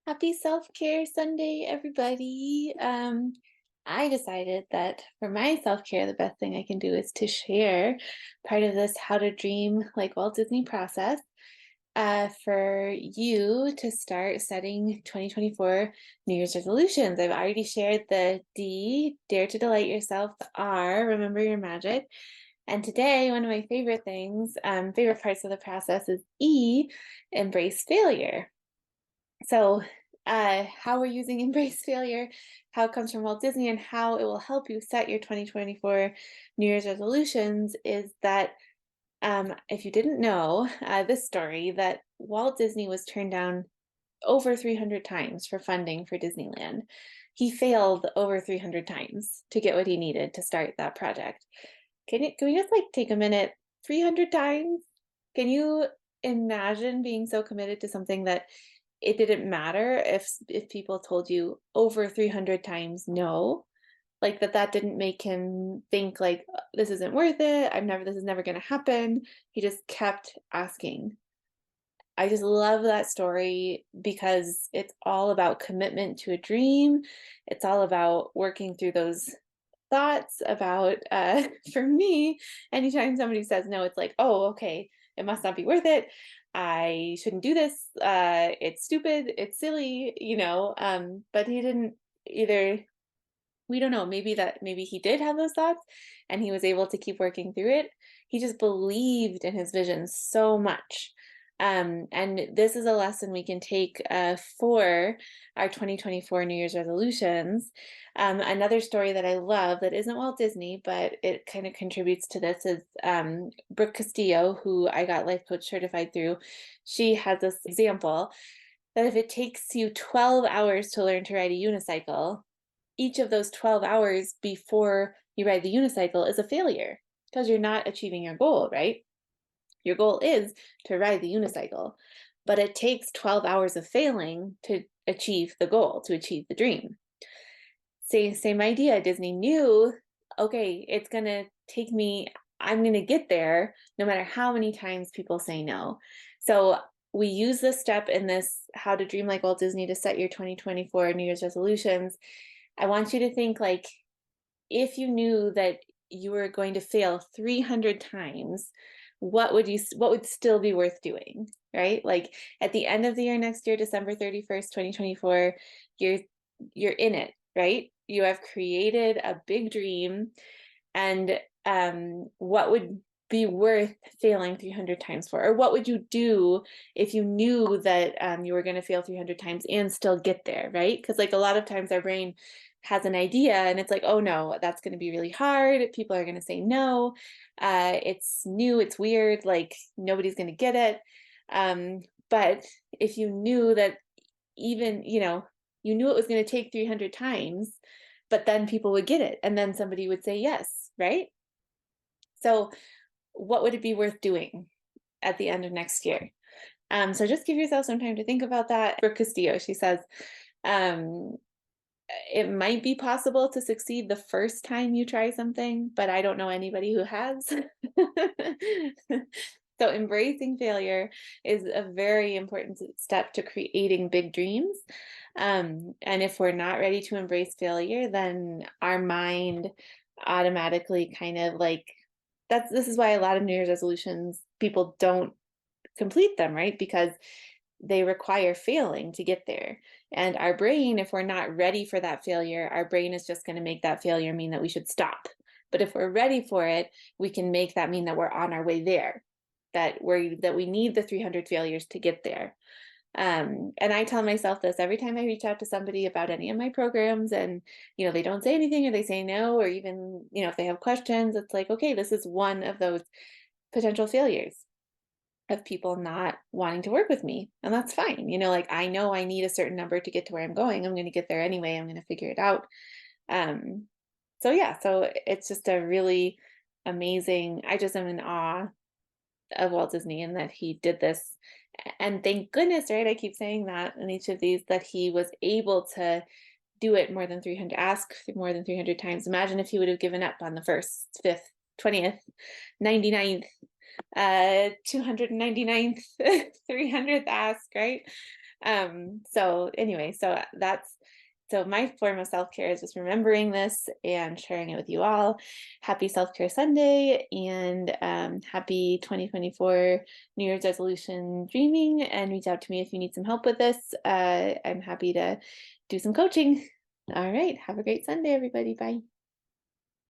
Happy Self-Care Sunday, everybody. I decided that for my self-care, the best thing I can do is to share part of this How to Dream Like Walt Disney process for you to start setting 2024 New Year's resolutions. I've already shared the D, Dare to Delight Yourself, the R, Remember Your Magic. And today, one of my favorite things, favorite parts of the process is E, Embrace Failure. So, how we're using Embrace Failure, how it comes from Walt Disney, and how it will help you set your 2024 New Year's resolutions is that if you didn't know this story, that Walt Disney was turned down over 300 times for funding for Disneyland. He failed over 300 times to get what he needed to start that project. Can we just like take a minute? 300 times? Can you imagine being so committed to something that it didn't matter if people told you over 300 times no? Like that didn't make him think like this isn't worth it. This is never going to happen. He just kept asking. I just love that story because it's all about commitment to a dream. It's all about working through those thoughts about for me, anytime somebody says no, it's like, oh, okay, it must not be worth it. I shouldn't do this. It's stupid, it's silly, but he didn't either. We don't know, maybe he did have those thoughts and he was able to keep working through it. He just believed in his vision so much. And this is a lesson we can take for our 2024 New Year's resolutions. Another story that I love that isn't Walt Disney, but it kind of contributes to this is Brooke Castillo, who I got life coach certified through. She has this example that if it takes you 12 hours to learn to ride a unicycle, each of those 12 hours before you ride the unicycle is a failure because you're not achieving your goal, right? Your goal is to ride the unicycle, but it takes 12 hours of failing to achieve the goal, to achieve the dream. Same idea. Disney knew, okay, it's going to take me, I'm going to get there no matter how many times people say no. So we use this step in this How to Dream Like Walt Disney to set your 2024 New Year's resolutions. I want you to think like if you knew that you were going to fail 300 times, what would still be worth doing, right? Like at the end of the year next year, December 31st, 2024, you're in it, right? You have created a big dream, and what would be worth failing 300 times for? Or what would you do if you knew that you were going to fail 300 times and still get there, right? Because like a lot of times our brain has an idea and it's like, oh no, that's going to be really hard. People are going to say no. It's new, it's weird, like nobody's going to get it. But if you knew that even, you knew it was going to take 300 times, but then people would get it and then somebody would say yes, right? So what would it be worth doing at the end of next year? So just give yourself some time to think about that. For Castillo, she says, it might be possible to succeed the first time you try something, but I don't know anybody who has. So embracing failure is a very important step to creating big dreams. And if we're not ready to embrace failure, then our mind automatically kind of like this is why a lot of New Year's resolutions people don't complete them, right? Because they require failing to get there. And our brain, if we're not ready for that failure, our brain is just going to make that failure mean that we should stop. But if we're ready for it, we can make that mean that we're on our way there, that we need the 300 failures to get there. And I tell myself this every time I reach out to somebody about any of my programs and, they don't say anything or they say no, or even, if they have questions, it's like, okay, this is one of those potential failures of people not wanting to work with me. And that's fine. Like I know I need a certain number to get to where I'm going. I'm going to get there anyway. I'm going to figure it out. So yeah, so it's just a really amazing, I just am in awe of Walt Disney and that he did this. And thank goodness, right? I keep saying that in each of these, that he was able to do it more than 300, ask more than 300 times. Imagine if he would have given up on the first, fifth, 20th, 99th, 299th, 300th ask, right? So anyway, so my form of self-care is just remembering this and sharing it with you all. Happy Self-Care Sunday, and happy 2024 New Year's resolution dreaming, and reach out to me if you need some help with this. I'm happy to do some coaching. All right, have a great Sunday, everybody. Bye.